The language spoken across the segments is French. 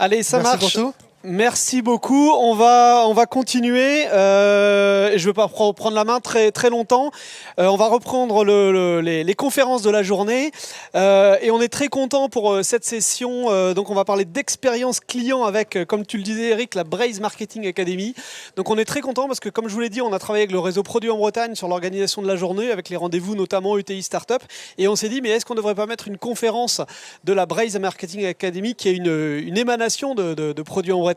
Allez, ça Merci marche. pour tout. Merci beaucoup. On va continuer. Je ne veux pas prendre la main très, très longtemps. On va reprendre les conférences de la journée. Et on est très content pour cette session. Donc, on va parler d'expérience client avec, comme tu le disais, Eric, la Braze Marketing Academy. Donc, on est très content parce que, comme je vous l'ai dit, on a travaillé avec le réseau Produits en Bretagne sur l'organisation de la journée, avec les rendez-vous notamment UTI Startup. Et on s'est dit, mais est-ce qu'on ne devrait pas mettre une conférence de la Braze Marketing Academy, qui est une émanation de Produits en Bretagne,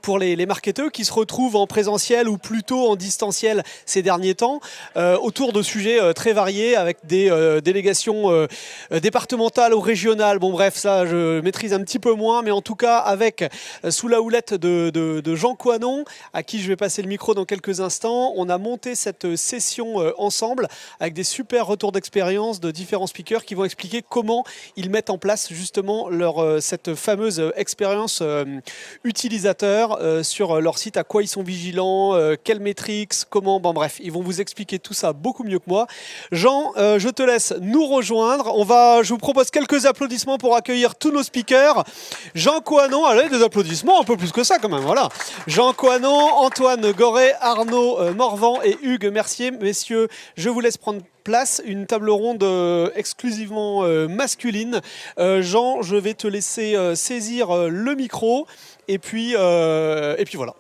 pour les marketeurs qui se retrouvent en présentiel ou plutôt en distanciel ces derniers temps, autour de sujets très variés avec des délégations départementales ou régionales. Bon bref, ça je maîtrise un petit peu moins, mais en tout cas avec sous la houlette de Jean Coinon, à qui je vais passer le micro dans quelques instants, on a monté cette session ensemble avec des super retours d'expérience de différents speakers qui vont expliquer comment ils mettent en place justement cette fameuse expérience utilisateur sur leur site, à quoi ils sont vigilants, quelles métriques, comment, bon bref, ils vont vous expliquer tout ça beaucoup mieux que moi. Jean, je te laisse nous rejoindre. Je vous propose quelques applaudissements pour accueillir tous nos speakers. Jean Coinon, allez, des applaudissements, un peu plus que ça quand même, voilà. Jean Coinon, Antoine Goret, Arnaud Morvan et Hugues Mercier. Messieurs, je vous laisse prendre place, une table ronde exclusivement masculine. Jean, je vais te laisser saisir le micro. Et puis voilà.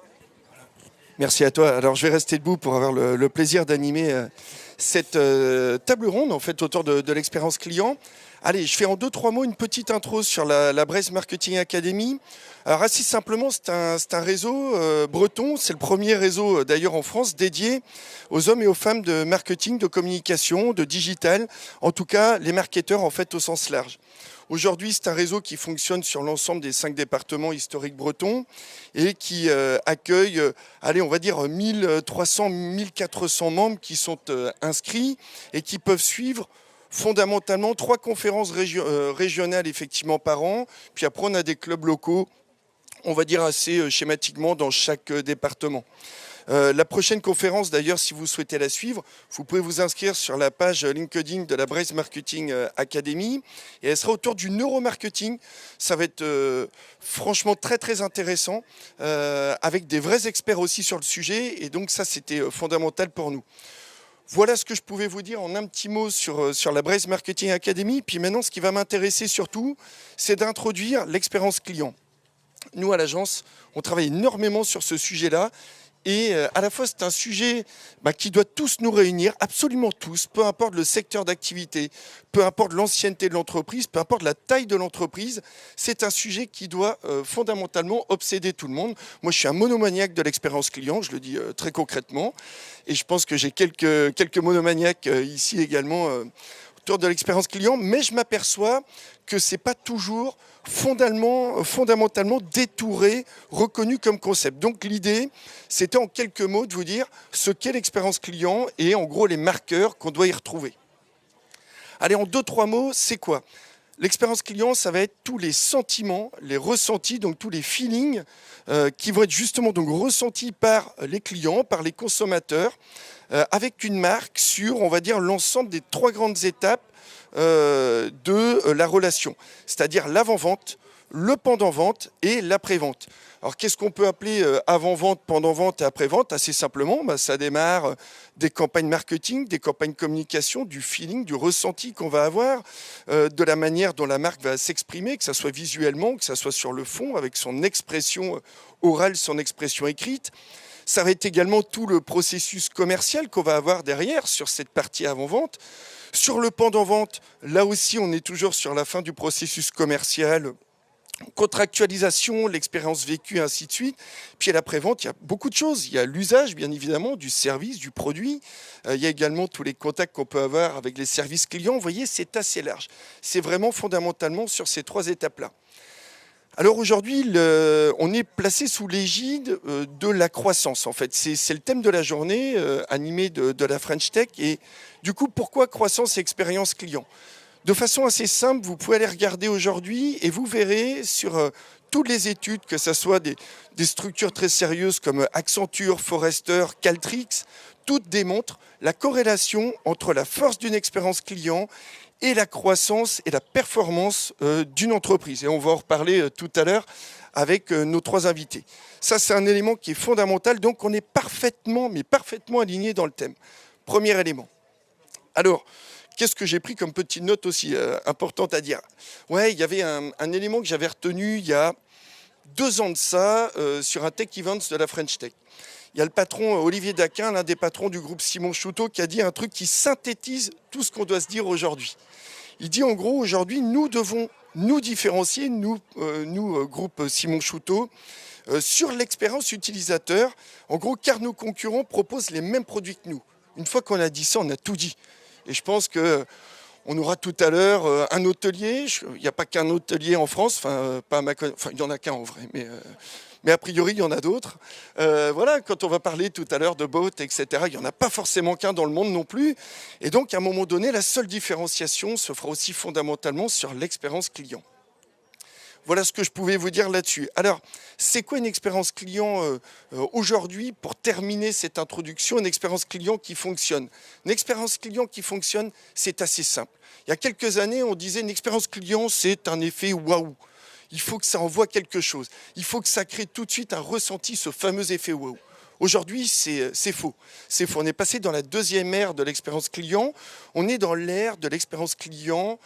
Merci à toi. Alors je vais rester debout pour avoir le plaisir d'animer cette table ronde en fait autour de l'expérience client. Allez, je fais en 2-3 mots une petite intro sur la Braze Marketing Academy. Alors assez simplement, c'est un réseau breton, c'est le premier réseau d'ailleurs en France dédié aux hommes et aux femmes de marketing, de communication, de digital, en tout cas les marketeurs en fait au sens large. Aujourd'hui, c'est un réseau qui fonctionne sur l'ensemble des 5 départements historiques bretons et qui accueille, allez, on va dire 1300, 1400 membres qui sont inscrits et qui peuvent suivre fondamentalement 3 conférences régionales effectivement par an. Puis après, on a des clubs locaux, on va dire assez schématiquement dans chaque département. La prochaine conférence, d'ailleurs, si vous souhaitez la suivre, vous pouvez vous inscrire sur la page LinkedIn de la Braze Marketing Academy et elle sera autour du neuromarketing. Ça va être franchement très très intéressant avec des vrais experts aussi sur le sujet et donc ça c'était fondamental pour nous. Voilà ce que je pouvais vous dire en un petit mot sur la Braze Marketing Academy. Puis maintenant, ce qui va m'intéresser surtout, c'est d'introduire l'expérience client. Nous, à l'agence, on travaille énormément sur ce sujet-là. Et à la fois, c'est un sujet qui doit tous nous réunir, absolument tous, peu importe le secteur d'activité, peu importe l'ancienneté de l'entreprise, peu importe la taille de l'entreprise. C'est un sujet qui doit fondamentalement obséder tout le monde. Moi, je suis un monomaniaque de l'expérience client, je le dis très concrètement. Et je pense que j'ai quelques monomaniaques ici également autour de l'expérience client. Mais je m'aperçois que ce n'est pas toujours fondamentalement détouré, reconnu comme concept. Donc l'idée, c'était en quelques mots de vous dire ce qu'est l'expérience client et en gros les marqueurs qu'on doit y retrouver. Allez, en 2-3 mots, c'est quoi ? L'expérience client, ça va être tous les sentiments, les ressentis, donc tous les feelings qui vont être justement donc ressentis par les clients, par les consommateurs, avec une marque sur, on va dire, l'ensemble des 3 grandes étapes de la relation, c'est-à-dire l'avant-vente, le pendant-vente et l'après-vente. Alors qu'est-ce qu'on peut appeler avant-vente, pendant-vente et après-vente ? Assez simplement, ça démarre des campagnes marketing, des campagnes communication, du feeling, du ressenti qu'on va avoir, de la manière dont la marque va s'exprimer, que ça soit visuellement, que ça soit sur le fond, avec son expression orale, son expression écrite. Ça va être également tout le processus commercial qu'on va avoir derrière sur cette partie avant-vente. Sur le pendant-vente, là aussi, on est toujours sur la fin du processus commercial, contractualisation, l'expérience vécue, ainsi de suite. Puis à l'après-vente, il y a beaucoup de choses. Il y a l'usage, bien évidemment, du service, du produit. Il y a également tous les contacts qu'on peut avoir avec les services clients. Vous voyez, c'est assez large. C'est vraiment fondamentalement sur ces 3 étapes-là. Alors aujourd'hui, on est placé sous l'égide de la croissance. En fait, c'est le thème de la journée animé de la French Tech. Et du coup, pourquoi croissance et expérience client ? De façon assez simple, vous pouvez aller regarder aujourd'hui et vous verrez sur toutes les études, que ce soit des structures très sérieuses comme Accenture, Forrester, Qualtrics, toutes démontrent la corrélation entre la force d'une expérience client et la croissance et la performance d'une entreprise. Et on va en reparler tout à l'heure avec nos 3 invités. Ça, c'est un élément qui est fondamental, donc on est parfaitement, mais parfaitement aligné dans le thème. Premier élément. Alors, qu'est-ce que j'ai pris comme petite note aussi importante à dire? Ouais, il y avait un élément que j'avais retenu il y a 2 ans de ça sur un Tech Events de la French Tech. Il y a le patron Olivier Daquin, l'un des patrons du groupe Simon Chouteau, qui a dit un truc qui synthétise tout ce qu'on doit se dire aujourd'hui. Il dit en gros, aujourd'hui, nous devons nous différencier, nous groupe Simon Chouteau, sur l'expérience utilisateur, en gros, car nos concurrents proposent les mêmes produits que nous. Une fois qu'on a dit ça, on a tout dit. Et je pense qu'on aura tout à l'heure un hôtelier. Il n'y a pas qu'un hôtelier en France, il n'y en a qu'un en vrai, mais a priori, il y en a d'autres. Voilà, quand on va parler tout à l'heure de bots, etc., il n'y en a pas forcément qu'un dans le monde non plus. Et donc, à un moment donné, la seule différenciation se fera aussi fondamentalement sur l'expérience client. Voilà ce que je pouvais vous dire là-dessus. Alors, c'est quoi une expérience client aujourd'hui, pour terminer cette introduction, une expérience client qui fonctionne? Une expérience client qui fonctionne, c'est assez simple. Il y a quelques années, on disait une expérience client, c'est un effet waouh. Il faut que ça envoie quelque chose. Il faut que ça crée tout de suite un ressenti, ce fameux effet waouh. Aujourd'hui, c'est faux. C'est faux. On est passé dans la deuxième ère de l'expérience client. On est dans l'ère de l'expérience client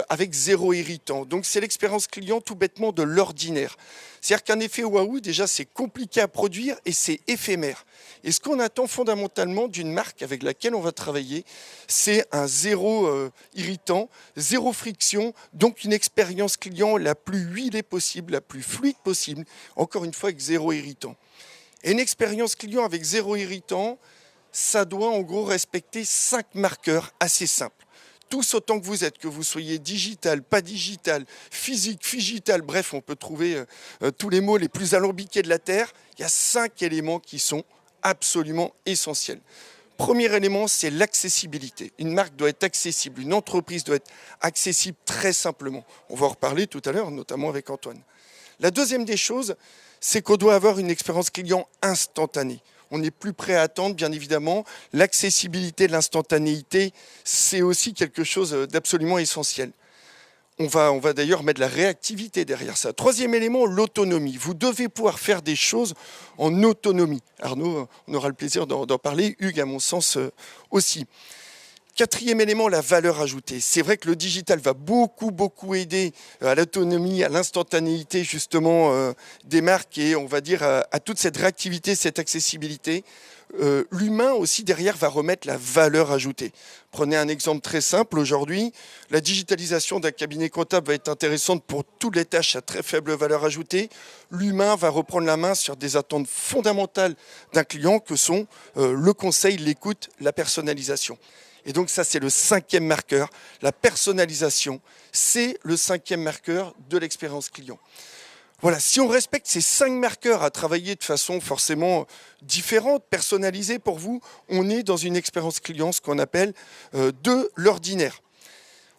avec zéro irritant. Donc, c'est l'expérience client tout bêtement de l'ordinaire. C'est-à-dire qu'un effet waouh, déjà, c'est compliqué à produire et c'est éphémère. Et ce qu'on attend fondamentalement d'une marque avec laquelle on va travailler, c'est un zéro irritant, zéro friction, donc une expérience client la plus huilée possible, la plus fluide possible, encore une fois avec zéro irritant. Et une expérience client avec zéro irritant, ça doit en gros respecter 5 marqueurs assez simples. Tous autant que vous êtes, que vous soyez digital, pas digital, physique, figital, bref, on peut trouver tous les mots les plus alambiqués de la Terre. Il y a 5 éléments qui sont absolument essentiels. Premier élément, c'est l'accessibilité. Une marque doit être accessible, une entreprise doit être accessible très simplement. On va en reparler tout à l'heure, notamment avec Antoine. La deuxième des choses, c'est qu'on doit avoir une expérience client instantanée. On n'est plus prêt à attendre, bien évidemment. L'accessibilité, l'instantanéité, c'est aussi quelque chose d'absolument essentiel. On va d'ailleurs mettre la réactivité derrière ça. Troisième élément, l'autonomie. Vous devez pouvoir faire des choses en autonomie. Arnaud, on aura le plaisir d'en parler. Hugues, à mon sens, aussi. Quatrième élément, la valeur ajoutée. C'est vrai que le digital va beaucoup aider à l'autonomie, à l'instantanéité justement des marques et on va dire à toute cette réactivité, cette accessibilité. L'humain aussi derrière va remettre la valeur ajoutée. Prenez un exemple très simple aujourd'hui, la digitalisation d'un cabinet comptable va être intéressante pour toutes les tâches à très faible valeur ajoutée. L'humain va reprendre la main sur des attentes fondamentales d'un client que sont le conseil, l'écoute, la personnalisation. Et donc ça, c'est le 5e marqueur. La personnalisation, c'est le 5e marqueur de l'expérience client. Voilà, si on respecte ces 5 marqueurs à travailler de façon forcément différente, personnalisée pour vous, on est dans une expérience client, ce qu'on appelle de l'ordinaire.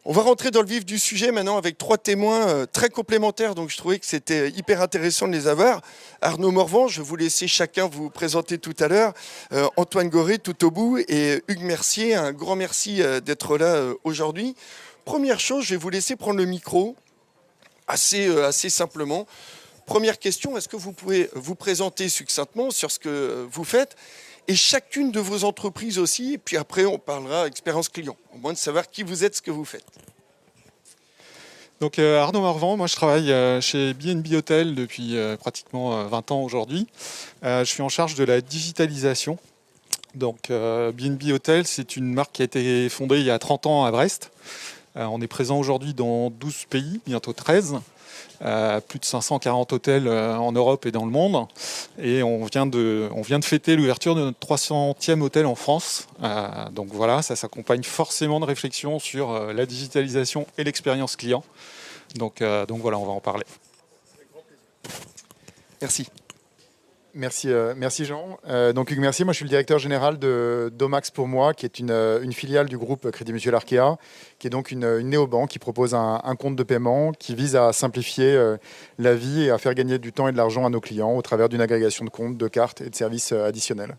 On va rentrer dans le vif du sujet maintenant avec 3 témoins très complémentaires, donc je trouvais que c'était hyper intéressant de les avoir. Arnaud Morvan, je vais vous laisser chacun vous présenter tout à l'heure. Antoine Goré, tout au bout, et Hugues Mercier, un grand merci d'être là aujourd'hui. Première chose, je vais vous laisser prendre le micro assez simplement. Première question, est-ce que vous pouvez vous présenter succinctement sur ce que vous faites et chacune de vos entreprises aussi, et puis après on parlera expérience client, au moins de savoir qui vous êtes, ce que vous faites. Donc Arnaud Morvan, moi je travaille chez B&B Hotel depuis pratiquement 20 ans aujourd'hui. Je suis en charge de la digitalisation. Donc B&B Hotel, c'est une marque qui a été fondée il y a 30 ans à Brest. On est présent aujourd'hui dans 12 pays, bientôt 13. Plus de 540 hôtels en Europe et dans le monde. Et on vient de fêter l'ouverture de notre 300e hôtel en France. Donc voilà, ça s'accompagne forcément de réflexions sur la digitalisation et l'expérience client. Donc voilà, on va en parler. Merci. Merci Jean. Donc Hugues Mercier, moi je suis le directeur général de Domax pour moi, qui est une filiale du groupe Crédit Mutuel Arkea, qui est donc une néobanque qui propose un compte de paiement qui vise à simplifier la vie et à faire gagner du temps et de l'argent à nos clients au travers d'une agrégation de comptes, de cartes et de services additionnels.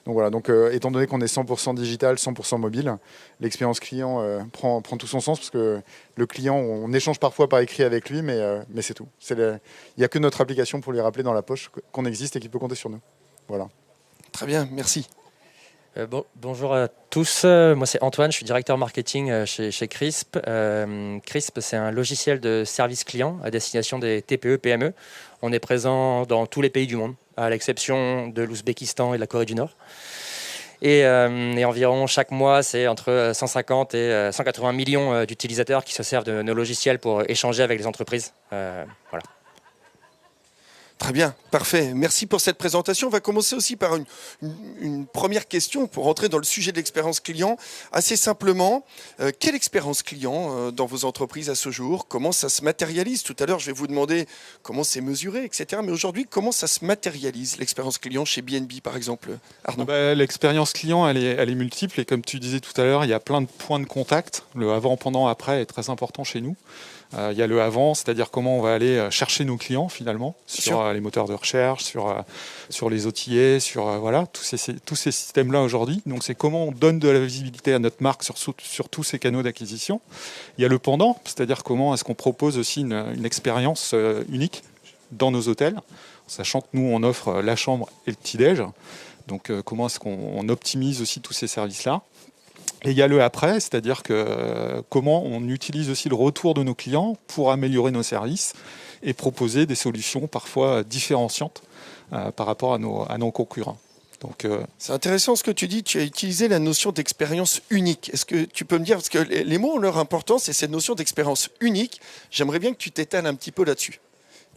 Donc voilà, étant donné qu'on est 100% digital, 100% mobile, l'expérience client prend tout son sens parce que le client, on échange parfois par écrit avec lui, mais c'est tout. Il n'y a que notre application pour lui rappeler dans la poche qu'on existe et qu'il peut compter sur nous. Voilà. Très bien, merci. Bonjour à tous, moi c'est Antoine, je suis directeur marketing chez Crisp. Crisp, c'est un logiciel de service client à destination des TPE, PME. On est présent dans tous les pays du monde, à l'exception de l'Ouzbékistan et de la Corée du Nord. Et environ chaque mois, c'est entre 150 et 180 millions d'utilisateurs qui se servent de nos logiciels pour échanger avec les entreprises. Voilà. Très bien, parfait. Merci pour cette présentation. On va commencer aussi par une première question pour rentrer dans le sujet de l'expérience client. Assez simplement, quelle expérience client dans vos entreprises à ce jour? Comment ça se matérialise? Tout à l'heure, je vais vous demander comment c'est mesuré, etc. Mais aujourd'hui, comment ça se matérialise, l'expérience client chez BNB, par exemple, Arnaud? L'expérience client, elle est multiple. Et comme tu disais tout à l'heure, il y a plein de points de contact. Le avant, pendant, après est très important chez nous. Il y a le avant, c'est-à-dire comment on va aller chercher nos clients finalement sur les moteurs de recherche, sur les OTA, sur voilà, tous ces systèmes-là aujourd'hui. Donc c'est comment on donne de la visibilité à notre marque sur tous ces canaux d'acquisition. Il y a le pendant, c'est-à-dire comment est-ce qu'on propose aussi une expérience unique dans nos hôtels, sachant que nous on offre la chambre et le petit-déj. Donc comment est-ce qu'on optimise aussi tous ces services-là. Et il y a le après, c'est-à-dire que comment on utilise aussi le retour de nos clients pour améliorer nos services et proposer des solutions parfois différenciantes par rapport à nos concurrents. Donc, c'est intéressant ce que tu dis, tu as utilisé la notion d'expérience unique. Est-ce que tu peux me dire, parce que les mots ont leur importance et cette notion d'expérience unique, j'aimerais bien que tu t'étales un petit peu là-dessus.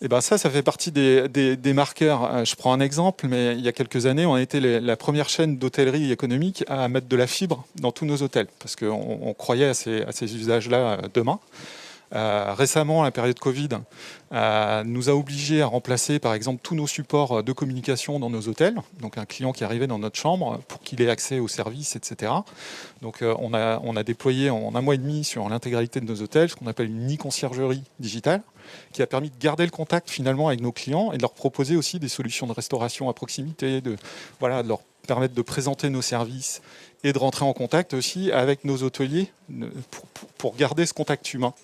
Et ben ça fait partie des marqueurs. Je prends un exemple, mais il y a quelques années, on a été la première chaîne d'hôtellerie économique à mettre de la fibre dans tous nos hôtels, parce qu'on croyait à ces usages-là demain. Récemment, la période Covid nous a obligés à remplacer par exemple tous nos supports de communication dans nos hôtels. Donc un client qui arrivait dans notre chambre pour qu'il ait accès aux services, etc. Donc on a déployé en un mois et demi sur l'intégralité de nos hôtels ce qu'on appelle une e-conciergerie digitale, qui a permis de garder le contact finalement avec nos clients et de leur proposer aussi des solutions de restauration à proximité, de leur permettre de présenter nos services et de rentrer en contact aussi avec nos hôteliers pour garder ce contact humain,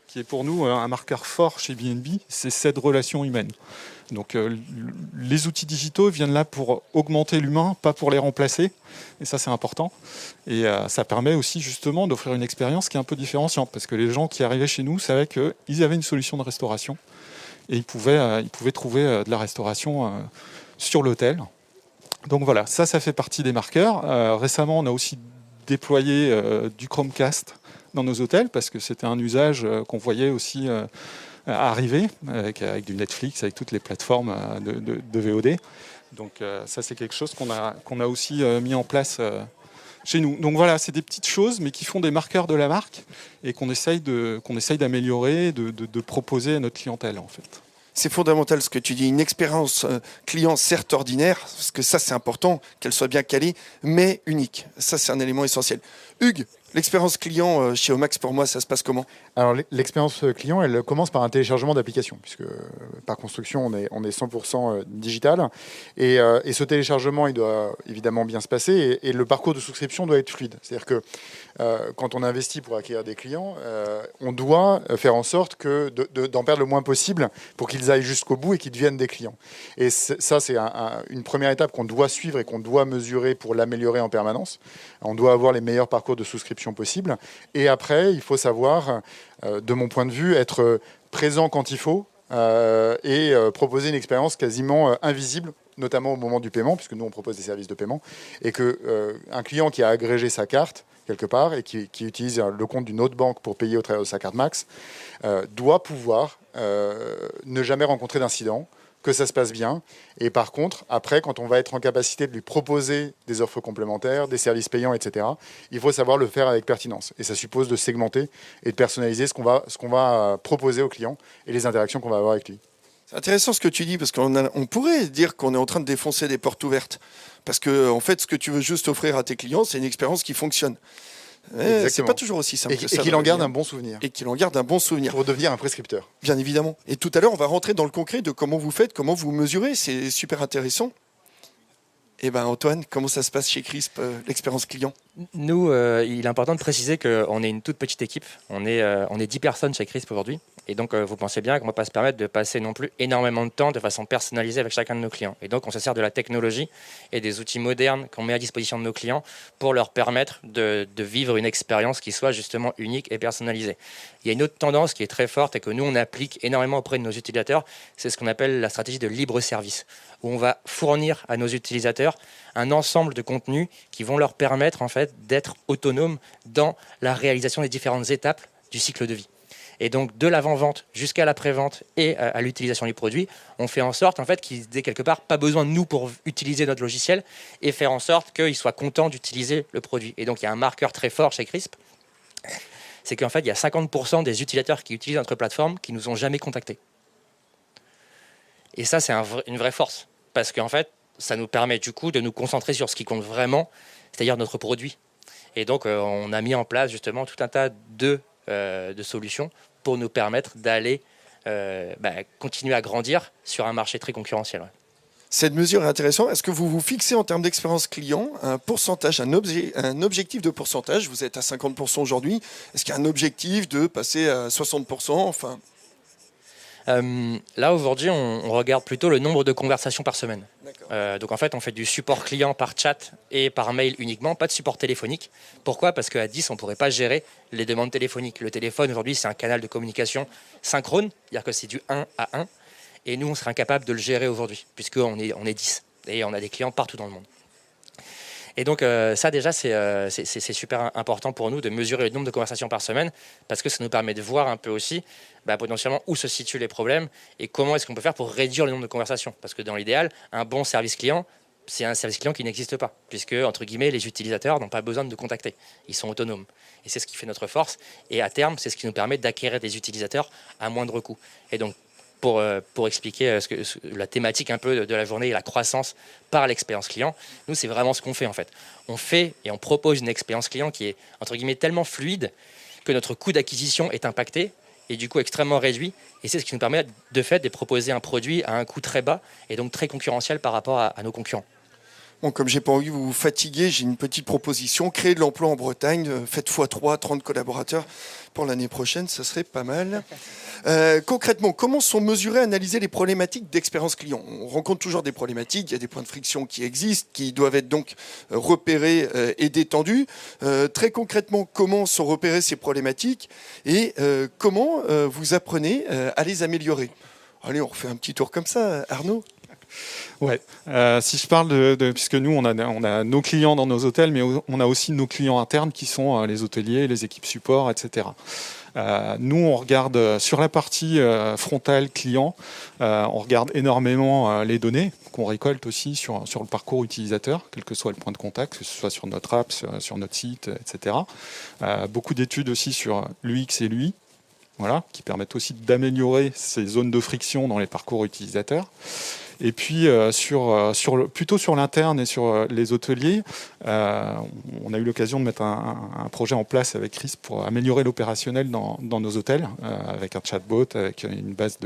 qui est pour nous un marqueur fort chez BNB, c'est cette relation humaine. Donc les outils digitaux viennent là pour augmenter l'humain, pas pour les remplacer, et ça c'est important. Et ça permet aussi justement d'offrir une expérience qui est un peu différenciante, parce que les gens qui arrivaient chez nous savaient qu'ils avaient une solution de restauration, et ils pouvaient trouver de la restauration sur l'hôtel. Donc voilà, ça fait partie des marqueurs. Récemment, on a aussi déployé du Chromecast dans nos hôtels, parce que c'était un usage qu'on voyait aussi arriver avec du Netflix, avec toutes les plateformes de VOD. Donc ça, c'est quelque chose qu'on a aussi mis en place chez nous. Donc voilà, c'est des petites choses, mais qui font des marqueurs de la marque et qu'on essaye d'améliorer, de proposer à notre clientèle, en fait. C'est fondamental ce que tu dis, une expérience client certes ordinaire, parce que ça c'est important, qu'elle soit bien calée, mais unique. Ça c'est un élément essentiel. Hugues, l'expérience client chez Omax, pour moi, ça se passe comment? Alors l'expérience client, elle commence par un téléchargement d'application, puisque par construction, on est 100% digital. Et ce téléchargement, il doit évidemment bien se passer, et le parcours de souscription doit être fluide. C'est-à-dire que quand on investit pour acquérir des clients, on doit faire en sorte d'en perdre le moins possible pour qu'ils aillent jusqu'au bout et qu'ils deviennent des clients. Et ça, c'est une première étape qu'on doit suivre et qu'on doit mesurer pour l'améliorer en permanence. On doit avoir les meilleurs parcours de souscription possibles. Et après, il faut savoir, de mon point de vue, être présent quand il faut et proposer une expérience quasiment invisible, notamment au moment du paiement, puisque nous, on propose des services de paiement, et qu'un client qui a agrégé sa carte quelque part et qui utilise le compte d'une autre banque pour payer au travers de sa carte Max, doit pouvoir ne jamais rencontrer d'incident, que ça se passe bien. Et par contre, après, quand on va être en capacité de lui proposer des offres complémentaires, des services payants, etc., il faut savoir le faire avec pertinence. Et ça suppose de segmenter et de personnaliser ce qu'on va proposer au client et les interactions qu'on va avoir avec lui. C'est intéressant ce que tu dis, parce qu'on pourrait dire qu'on est en train de défoncer des portes ouvertes. Parce que, en fait, ce que tu veux juste offrir à tes clients, c'est une expérience qui fonctionne. C'est pas toujours aussi simple que ça. Et qu'il en garde un bon souvenir. Et qu'il en garde un bon souvenir. Pour devenir un prescripteur. Bien évidemment. Et tout à l'heure, on va rentrer dans le concret de comment vous faites, comment vous mesurez. C'est super intéressant. Eh ben Antoine, comment ça se passe chez Crisp, l'expérience client? Nous, il est important de préciser qu'on est une toute petite équipe. On est 10 personnes chez Crisp aujourd'hui. Et donc, vous pensez bien qu'on ne va pas se permettre de passer non plus énormément de temps de façon personnalisée avec chacun de nos clients. Et donc, on se sert de la technologie et des outils modernes qu'on met à disposition de nos clients pour leur permettre de vivre une expérience qui soit justement unique et personnalisée. Il y a une autre tendance qui est très forte et que nous, on applique énormément auprès de nos utilisateurs. C'est ce qu'on appelle la stratégie de libre service, où on va fournir à nos utilisateurs un ensemble de contenus qui vont leur permettre en fait d'être autonomes dans la réalisation des différentes étapes du cycle de vie. Et donc de l'avant-vente jusqu'à l'après-vente et à l'utilisation du produit, on fait en sorte en fait qu'ils aient quelque part pas besoin de nous pour utiliser notre logiciel et faire en sorte qu'ils soient contents d'utiliser le produit. Et donc il y a un marqueur très fort chez Crisp, c'est qu'en fait il y a 50% des utilisateurs qui utilisent notre plateforme qui nous ont jamais contactés. Et ça c'est une vraie force, parce qu'en fait ça nous permet du coup de nous concentrer sur ce qui compte vraiment, c'est-à-dire notre produit. Et donc on a mis en place justement tout un tas de solutions pour nous permettre d'aller continuer à grandir sur un marché très concurrentiel. Ouais. Cette mesure est intéressante. Est-ce que vous vous fixez en termes d'expérience client un pourcentage, un objectif de pourcentage? Vous êtes à 50% aujourd'hui. Est-ce qu'il y a un objectif de passer à 60%? Enfin... Là aujourd'hui on regarde plutôt le nombre de conversations par semaine. Donc en fait on fait du support client par chat et par mail uniquement, pas de support téléphonique. Pourquoi? Parce qu'à 10 on ne pourrait pas gérer les demandes téléphoniques. Le téléphone aujourd'hui c'est un canal de communication synchrone, c'est-à-dire que c'est du 1 à 1, et nous on serait incapable de le gérer aujourd'hui puisqu'on est 10 et on a des clients partout dans le monde. Et donc ça déjà c'est super important pour nous de mesurer le nombre de conversations par semaine, parce que ça nous permet de voir un peu aussi potentiellement où se situent les problèmes et comment est-ce qu'on peut faire pour réduire le nombre de conversations. Parce que dans l'idéal, un bon service client, c'est un service client qui n'existe pas, puisque entre guillemets les utilisateurs n'ont pas besoin de contacter, ils sont autonomes. Et c'est ce qui fait notre force, et à terme c'est ce qui nous permet d'acquérir des utilisateurs à moindre coût. Et donc pour expliquer la thématique un peu de la journée et la croissance par l'expérience client, nous c'est vraiment ce qu'on fait en fait. On fait et on propose une expérience client qui est entre guillemets tellement fluide que notre coût d'acquisition est impacté et du coup extrêmement réduit, et c'est ce qui nous permet de fait de proposer un produit à un coût très bas et donc très concurrentiel par rapport à nos concurrents. Bon, comme j'ai pas envie de vous fatiguer, j'ai une petite proposition. Créer de l'emploi en Bretagne, faites x3, 30 collaborateurs pour l'année prochaine, ça serait pas mal. Concrètement, comment sont mesurées, analysées les problématiques d'expérience client? On rencontre toujours des problématiques, il y a des points de friction qui existent, qui doivent être donc repérés et détendus. Très concrètement, comment sont repérées ces problématiques et comment vous apprenez à les améliorer? Allez, on refait un petit tour comme ça, Arnaud. Ouais. Si je parle puisque nous on a nos clients dans nos hôtels, mais on a aussi nos clients internes qui sont les hôteliers, les équipes support, etc. Nous on regarde sur la partie frontale client, on regarde énormément les données qu'on récolte aussi sur le parcours utilisateur, quel que soit le point de contact, que ce soit sur notre app, sur notre site, etc. Beaucoup d'études aussi sur l'UX et l'UI. Voilà, qui permettent aussi d'améliorer ces zones de friction dans les parcours utilisateurs. Et puis plutôt sur l'interne et sur les hôteliers, on a eu l'occasion de mettre un projet en place avec Crisp pour améliorer l'opérationnel dans nos hôtels, avec un chatbot, avec une base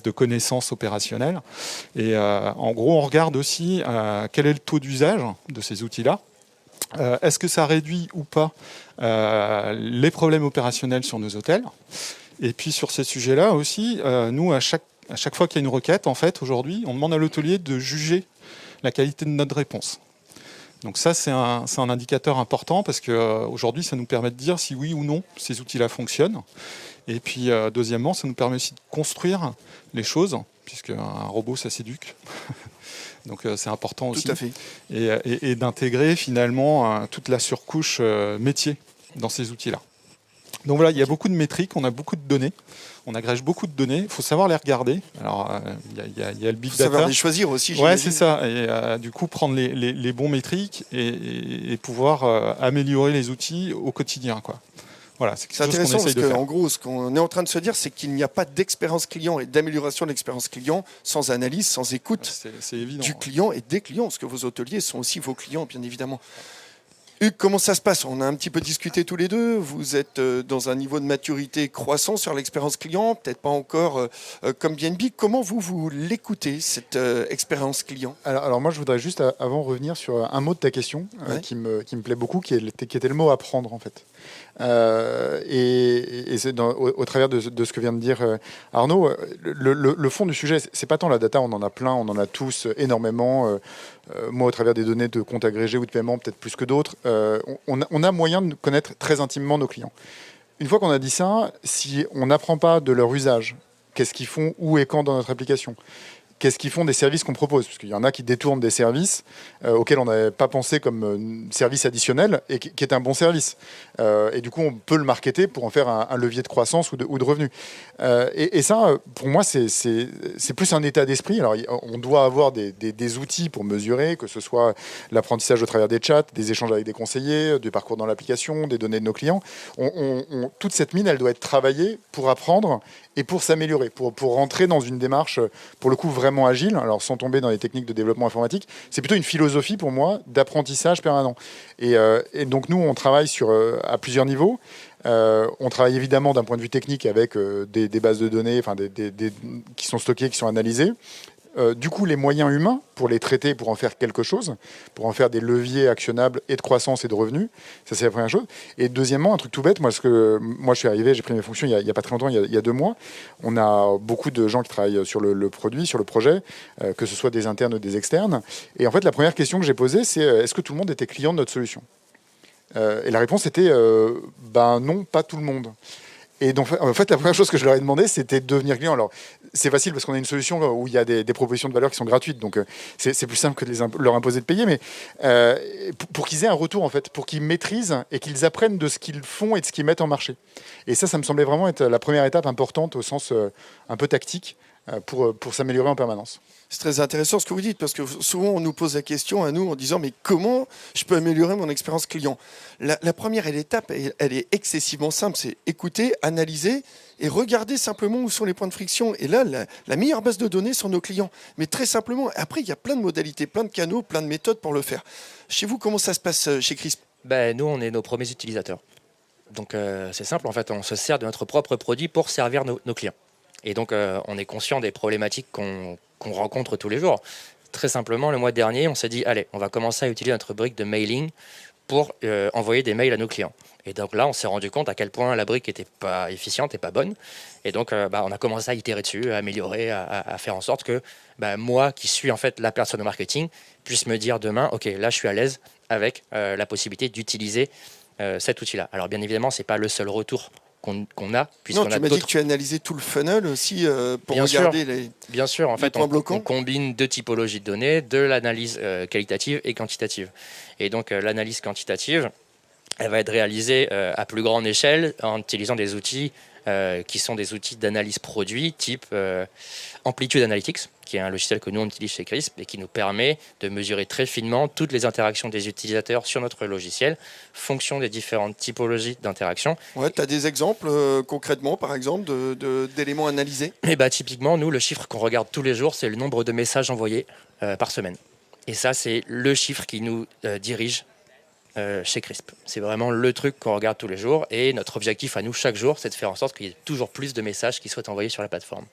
de connaissances opérationnelles. Et en gros, on regarde aussi quel est le taux d'usage de ces outils-là. Est-ce que ça réduit ou pas les problèmes opérationnels sur nos hôtels? Et puis sur ces sujets-là aussi, nous, à chaque fois qu'il y a une requête, en fait, aujourd'hui, on demande à l'hôtelier de juger la qualité de notre réponse. Donc ça, c'est un indicateur important, parce qu'aujourd'hui, ça nous permet de dire si oui ou non ces outils-là fonctionnent. Et puis, deuxièmement, ça nous permet aussi de construire les choses, puisqu'un robot, ça s'éduque. Donc c'est important aussi. Tout à fait. Et d'intégrer finalement toute la surcouche métier dans ces outils-là. Donc voilà, il y a beaucoup de métriques, on a beaucoup de données, on agrège beaucoup de données, il faut savoir les regarder. Alors il y a le big data. Savoir les choisir aussi. Ouais, c'est ça. Et du coup prendre les bons métriques et pouvoir améliorer les outils au quotidien, quoi. Voilà, c'est intéressant parce qu'en gros, ce qu'on est en train de se dire, c'est qu'il n'y a pas d'expérience client et d'amélioration de l'expérience client sans analyse, sans écoute c'est évident, du client et des clients, parce que vos hôteliers sont aussi vos clients, bien évidemment. Hugues, comment ça se passe? On a un petit peu discuté tous les deux. Vous êtes dans un niveau de maturité croissant sur l'expérience client, peut-être pas encore comme BNB. Comment vous l'écoutez, cette expérience client? Alors moi, je voudrais juste avant revenir sur un mot de ta question Ouais. qui me plaît beaucoup, qui était le mot apprendre en fait. Et c'est au travers de ce que vient de dire Arnaud, le fond du sujet, c'est pas tant la data, on en a plein, on en a tous énormément. Moi, au travers des données de compte agrégé ou de paiement, peut-être plus que d'autres, on a moyen de connaître très intimement nos clients. Une fois qu'on a dit ça, si on n'apprend pas de leur usage, qu'est-ce qu'ils font, où et quand dans notre application, qu'est-ce qu'ils font des services qu'on propose, parce qu'il y en a qui détournent des services auxquels on n'avait pas pensé comme service additionnel et qui est un bon service. Et du coup, on peut le marketer pour en faire un levier de croissance ou de revenus. Et ça, pour moi, c'est plus un état d'esprit. Alors, on doit avoir des outils pour mesurer, que ce soit l'apprentissage au travers des chats, des échanges avec des conseillers, du parcours dans l'application, des données de nos clients. Toute cette mine, elle doit être travaillée pour apprendre et pour s'améliorer, pour rentrer dans une démarche, pour le coup, vraiment agile, alors sans tomber dans les techniques de développement informatique. C'est plutôt une philosophie, pour moi, d'apprentissage permanent. Et donc, nous, on travaille à plusieurs niveaux. On travaille évidemment d'un point de vue technique avec des bases de données qui sont stockées, qui sont analysées. Du coup, les moyens humains pour les traiter, pour en faire quelque chose, pour en faire des leviers actionnables et de croissance et de revenus. Ça, c'est la première chose. Et deuxièmement, un truc tout bête, moi, je suis arrivé, j'ai pris mes fonctions il y a pas très longtemps, il y a 2 mois. On a beaucoup de gens qui travaillent sur le produit, sur le projet, que ce soit des internes ou des externes. Et en fait, la première question que j'ai posée, c'est est-ce que tout le monde était client de notre solution? Et la réponse était non, pas tout le monde. Et donc, en fait, la première chose que je leur ai demandé, c'était de devenir client. Alors, c'est facile parce qu'on a une solution où il y a des propositions de valeur qui sont gratuites. Donc, c'est plus simple que de leur imposer de payer. Mais pour qu'ils aient un retour, en fait, pour qu'ils maîtrisent et qu'ils apprennent de ce qu'ils font et de ce qu'ils mettent en marché. Et ça me semblait vraiment être la première étape importante au sens un peu tactique pour s'améliorer en permanence. C'est très intéressant ce que vous dites, parce que souvent on nous pose la question à nous en disant mais comment je peux améliorer mon expérience client? La première étape, elle est excessivement simple, c'est écouter, analyser et regarder simplement où sont les points de friction. Et là, la meilleure base de données sont nos clients. Mais très simplement, après il y a plein de modalités, plein de canaux, plein de méthodes pour le faire. Chez vous, comment ça se passe chez Crisp? Nous, on est nos premiers utilisateurs. Donc c'est simple, en fait, on se sert de notre propre produit pour servir nos clients. Et donc on est conscient des problématiques qu'on rencontre tous les jours. Très simplement, le mois dernier, on s'est dit, allez, on va commencer à utiliser notre brique de mailing pour envoyer des mails à nos clients. Et donc là, on s'est rendu compte à quel point la brique n'était pas efficiente et pas bonne. Et donc, on a commencé à itérer dessus, à améliorer, à faire en sorte que moi, qui suis en fait la personne au marketing, puisse me dire demain, OK, là, je suis à l'aise avec la possibilité d'utiliser cet outil-là. Alors, bien évidemment, ce n'est pas le seul retour qu'on a. Non, tu m'as dit que tu as analysé tout le funnel aussi pour regarder les Bien sûr, en fait, points bloquants. on combine 2 typologies de données, de l'analyse qualitative et quantitative. Et donc, l'analyse quantitative, elle va être réalisée à plus grande échelle en utilisant des outils qui sont des outils d'analyse produit type Amplitude Analytics, qui est un logiciel que nous on utilise chez Crisp et qui nous permet de mesurer très finement toutes les interactions des utilisateurs sur notre logiciel, fonction des différentes typologies d'interactions. Ouais, tu as des exemples concrètement, par exemple, d'éléments analysés? Et typiquement, nous, le chiffre qu'on regarde tous les jours, c'est le nombre de messages envoyés par semaine. Et ça, c'est le chiffre qui nous dirige chez Crisp. C'est vraiment le truc qu'on regarde tous les jours. Et notre objectif à nous, chaque jour, c'est de faire en sorte qu'il y ait toujours plus de messages qui soient envoyés sur la plateforme.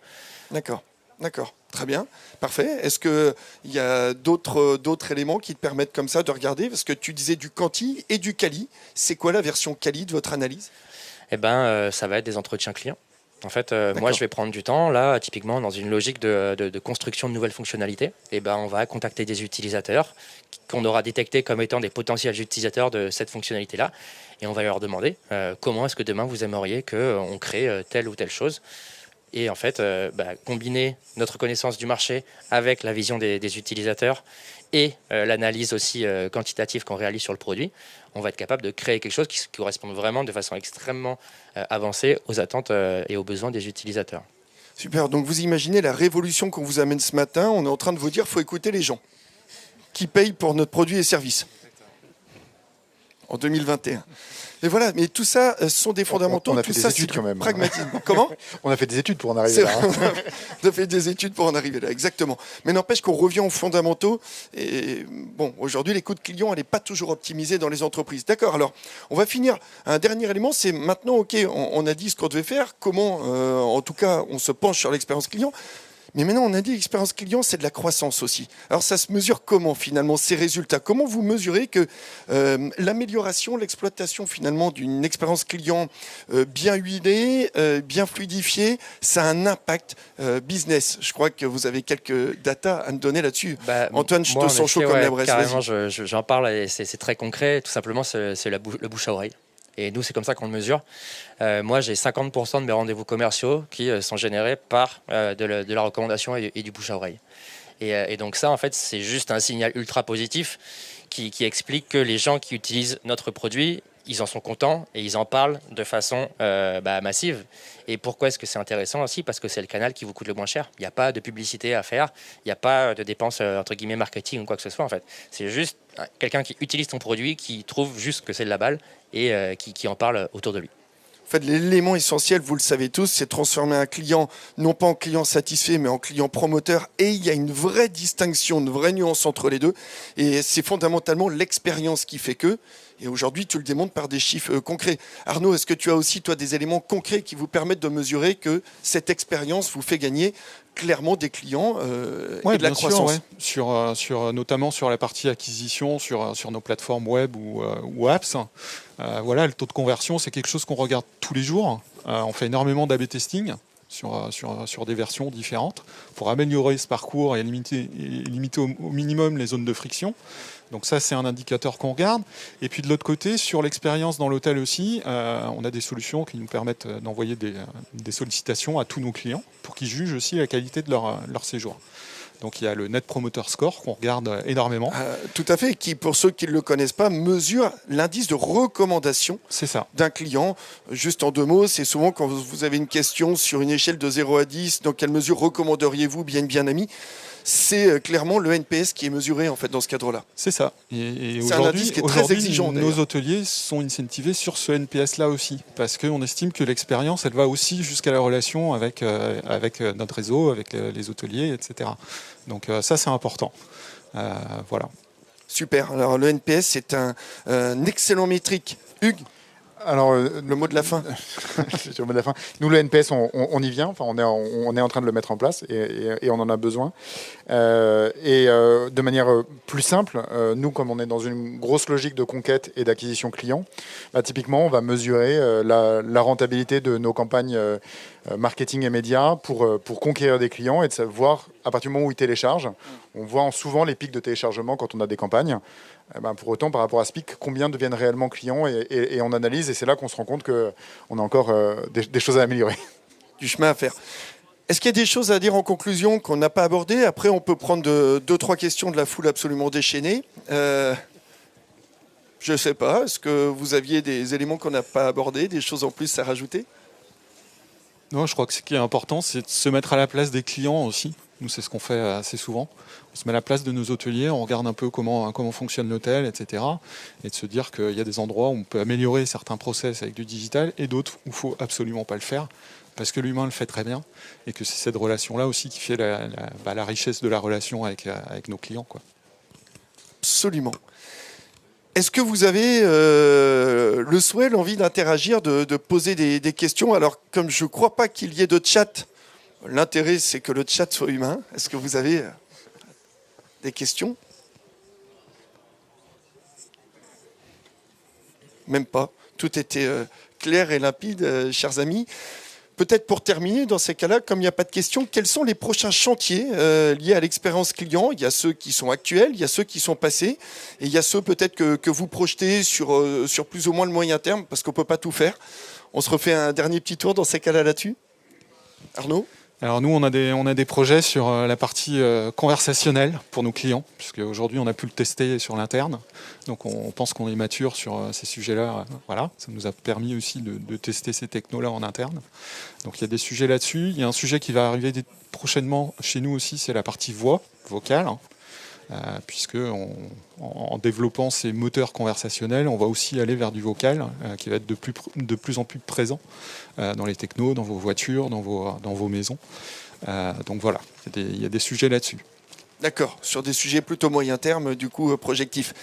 D'accord, très bien, parfait. Est-ce qu'il y a d'autres éléments qui te permettent comme ça de regarder? Parce que tu disais du quanti et du quali. C'est quoi la version quali de votre analyse? Ça va être des entretiens clients. En fait, moi, je vais prendre du temps, là, typiquement, dans une logique de construction de nouvelles fonctionnalités. On va contacter des utilisateurs qu'on aura détectés comme étant des potentiels utilisateurs de cette fonctionnalité-là. Et on va leur demander comment est-ce que demain, vous aimeriez qu'on crée telle ou telle chose. Et en fait, combiner notre connaissance du marché avec la vision des utilisateurs et l'analyse aussi quantitative qu'on réalise sur le produit, on va être capable de créer quelque chose qui corresponde vraiment de façon extrêmement avancée aux attentes et aux besoins des utilisateurs. Super, donc vous imaginez la révolution qu'on vous amène ce matin. On est en train de vous dire qu'il faut écouter les gens qui payent pour notre produit et service en 2021. Mais voilà, mais tout ça, ce sont des fondamentaux. On a tout fait ça, des études c'est quand même. pragmatisme. Comment? On a fait des études pour en arriver C'est là. vrai, on a fait des études pour en arriver là, exactement. Mais n'empêche qu'on revient aux fondamentaux. Et bon, aujourd'hui, l'écoute client, elle n'est pas toujours optimisée dans les entreprises. D'accord, alors, on va finir. Un dernier élément, c'est maintenant, OK, on a dit ce qu'on devait faire, comment, en tout cas, on se penche sur l'expérience client. Mais maintenant, on a dit l'expérience client, c'est de la croissance aussi. Alors, ça se mesure comment, finalement, ces résultats? Comment vous mesurez que l'amélioration, l'exploitation, finalement, d'une expérience client bien huilée, bien fluidifiée, ça a un impact business? Je crois que vous avez quelques datas à me donner là-dessus. Antoine, je te sens chaud comme la braise. Carrément, j'en parle et c'est très concret. Tout simplement, c'est le bouche à oreille. Et nous, c'est comme ça qu'on le mesure. Moi, j'ai 50% de mes rendez-vous commerciaux qui sont générés par de la recommandation et du bouche à oreille. Et donc ça, en fait, c'est juste un signal ultra positif qui explique que les gens qui utilisent notre produit, ils en sont contents et ils en parlent de façon massive. Et pourquoi est-ce que c'est intéressant aussi? Parce que c'est le canal qui vous coûte le moins cher. Il n'y a pas de publicité à faire, il n'y a pas de dépenses entre guillemets marketing ou quoi que ce soit en fait. C'est juste quelqu'un qui utilise ton produit, qui trouve juste que c'est de la balle et qui en parle autour de lui. En fait, l'élément essentiel, vous le savez tous, c'est transformer un client, non pas en client satisfait, mais en client promoteur. Et il y a une vraie distinction, une vraie nuance entre les deux. Et c'est fondamentalement l'expérience qui fait que. Et aujourd'hui, tu le démontres par des chiffres concrets. Arnaud, est-ce que tu as aussi, toi, des éléments concrets qui vous permettent de mesurer que cette expérience vous fait gagner clairement des clients et de la croissance? Notamment sur la partie acquisition, sur nos plateformes web ou apps. Le taux de conversion, c'est quelque chose qu'on regarde tous les jours. On fait énormément d'A/B testing sur des versions différentes pour améliorer ce parcours et limiter au minimum les zones de friction. Donc ça, c'est un indicateur qu'on regarde. Et puis de l'autre côté, sur l'expérience dans l'hôtel aussi, on a des solutions qui nous permettent d'envoyer des sollicitations à tous nos clients pour qu'ils jugent aussi la qualité de leur séjour. Donc il y a le Net Promoter Score qu'on regarde énormément. Tout à fait, qui, pour ceux qui ne le connaissent pas, mesure l'indice de recommandation d'un client. Juste en 2 mots, c'est souvent quand vous avez une question sur une échelle de 0 à 10, dans quelle mesure recommanderiez-vous bien ami? C'est clairement le NPS qui est mesuré en fait dans ce cadre-là. C'est ça. Et c'est un indice qui est très exigeant. Nos hôteliers sont incentivés sur ce NPS-là aussi, parce qu'on estime que l'expérience, elle va aussi jusqu'à la relation avec notre réseau, avec les hôteliers, etc. Donc ça, c'est important. Voilà. Super. Alors le NPS, c'est un excellent métrique. Hugues, alors, le mot de la fin. Le mot de la fin. Nous, le NPS, on y vient. Enfin, on est en train de le mettre en place et on en a besoin. De manière plus simple, nous, comme on est dans une grosse logique de conquête et d'acquisition client, typiquement, on va mesurer la rentabilité de nos campagnes marketing et médias pour conquérir des clients et de savoir, à partir du moment où ils téléchargent, on voit souvent les pics de téléchargement quand on a des campagnes. Pour autant, par rapport à ce pic, combien deviennent réellement clients et on analyse, et c'est là qu'on se rend compte qu'on a encore des choses à améliorer. Du chemin à faire. Est-ce qu'il y a des choses à dire en conclusion qu'on n'a pas abordées? Après, on peut prendre 2-3 questions de la foule absolument déchaînée. Je ne sais pas, est-ce que vous aviez des éléments qu'on n'a pas abordés, des choses en plus à rajouter? Non, je crois que ce qui est important, c'est de se mettre à la place des clients aussi. Nous, c'est ce qu'on fait assez souvent. On se met à la place de nos hôteliers, on regarde un peu comment fonctionne l'hôtel, etc. Et de se dire qu'il y a des endroits où on peut améliorer certains process avec du digital et d'autres où il ne faut absolument pas le faire parce que l'humain le fait très bien et que c'est cette relation-là aussi qui fait la richesse de la relation avec nos clients, quoi. Absolument. Est-ce que vous avez le souhait, l'envie d'interagir, de poser des questions? Alors, comme je ne crois pas qu'il y ait de chat, l'intérêt, c'est que le chat soit humain. Est-ce que vous avez des questions? Même pas. Tout était clair et limpide, chers amis. Peut-être pour terminer, dans ces cas-là, comme il n'y a pas de questions, quels sont les prochains chantiers liés à l'expérience client? Il y a ceux qui sont actuels, il y a ceux qui sont passés, et il y a ceux peut-être que vous projetez sur plus ou moins le moyen terme, parce qu'on ne peut pas tout faire. On se refait un dernier petit tour dans ces cas-là là-dessus. Arnaud? Alors nous, on a des projets sur la partie conversationnelle pour nos clients, puisque aujourd'hui on a pu le tester sur l'interne. Donc on pense qu'on est mature sur ces sujets-là. Voilà, ça nous a permis aussi de tester ces technos-là en interne. Donc il y a des sujets là-dessus. Il y a un sujet qui va arriver prochainement chez nous aussi, c'est la partie voix, vocale. puisque en développant ces moteurs conversationnels, on va aussi aller vers du vocal qui va être de plus en plus présent dans les technos, dans vos voitures, dans vos maisons. Donc voilà, il y a des sujets là-dessus. D'accord, sur des sujets plutôt moyen terme, du coup projectifs.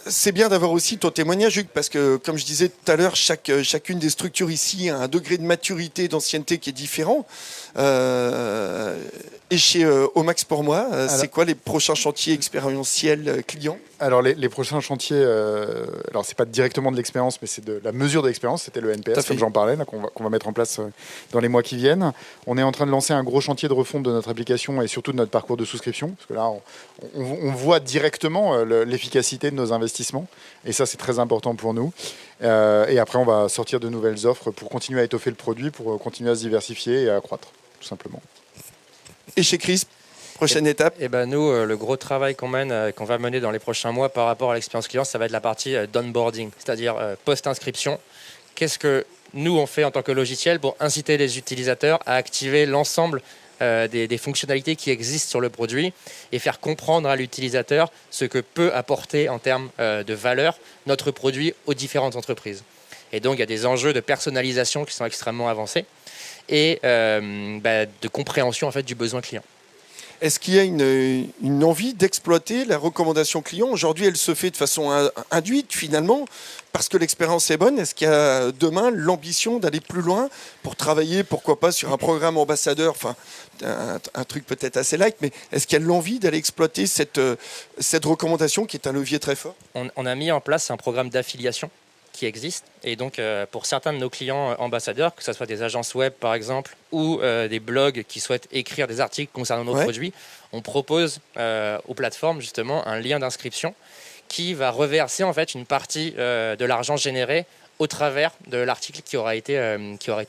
C'est bien d'avoir aussi ton témoignage, Hugues, parce que, comme je disais tout à l'heure, chacune des structures ici a un degré de maturité, d'ancienneté qui est différent. Et chez Omax pour moi, c'est quoi les prochains chantiers expérientiels clients ? Alors les prochains chantiers, alors c'est pas directement de l'expérience, mais c'est de la mesure de l'expérience. C'était le NPS, comme j'en parlais, là, qu'on va mettre en place dans les mois qui viennent. On est en train de lancer un gros chantier de refonte de notre application et surtout de notre parcours de souscription, parce que là, on voit directement l'efficacité de nos investissements, et ça, c'est très important pour nous. Et après, on va sortir de nouvelles offres pour continuer à étoffer le produit, pour continuer à se diversifier et à accroître, tout simplement. Et chez Crisp, prochaine étape? Et ben nous, le gros travail qu'on va mener dans les prochains mois par rapport à l'expérience client, ça va être la partie d'onboarding, c'est-à-dire post-inscription. Qu'est-ce que nous, on fait en tant que logiciel pour inciter les utilisateurs à activer l'ensemble des fonctionnalités qui existent sur le produit et faire comprendre à l'utilisateur ce que peut apporter en termes de valeur notre produit aux différentes entreprises. Et donc, il y a des enjeux de personnalisation qui sont extrêmement avancés et de compréhension en fait, du besoin client. Est-ce qu'il y a une envie d'exploiter la recommandation client ? Aujourd'hui, elle se fait de façon induite finalement, parce que l'expérience est bonne. Est-ce qu'il y a demain l'ambition d'aller plus loin pour travailler, pourquoi pas, sur un programme ambassadeur, enfin un truc peut-être assez light, mais est-ce qu'il y a l'envie d'aller exploiter cette recommandation qui est un levier très fort ? On a mis en place un programme d'affiliation qui existe. Et donc, pour certains de nos clients ambassadeurs, que ce soit des agences web par exemple, ou des blogs qui souhaitent écrire des articles concernant nos produits, on propose aux plateformes justement un lien d'inscription qui va reverser en fait une partie de l'argent généré au travers de l'article qui aura été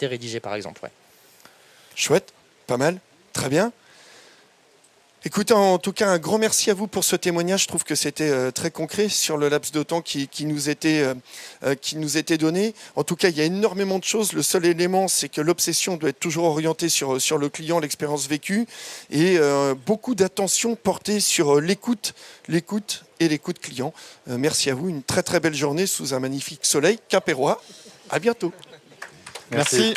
rédigé par exemple. Ouais. Chouette, pas mal, très bien. Écoutez, en tout cas, un grand merci à vous pour ce témoignage. Je trouve que c'était très concret sur le laps de temps qui nous était donné. En tout cas, il y a énormément de choses. Le seul élément, c'est que l'obsession doit être toujours orientée sur le client, l'expérience vécue, et beaucoup d'attention portée sur l'écoute et l'écoute client. Merci à vous. Une très très belle journée sous un magnifique soleil quimpérois. À bientôt. Merci.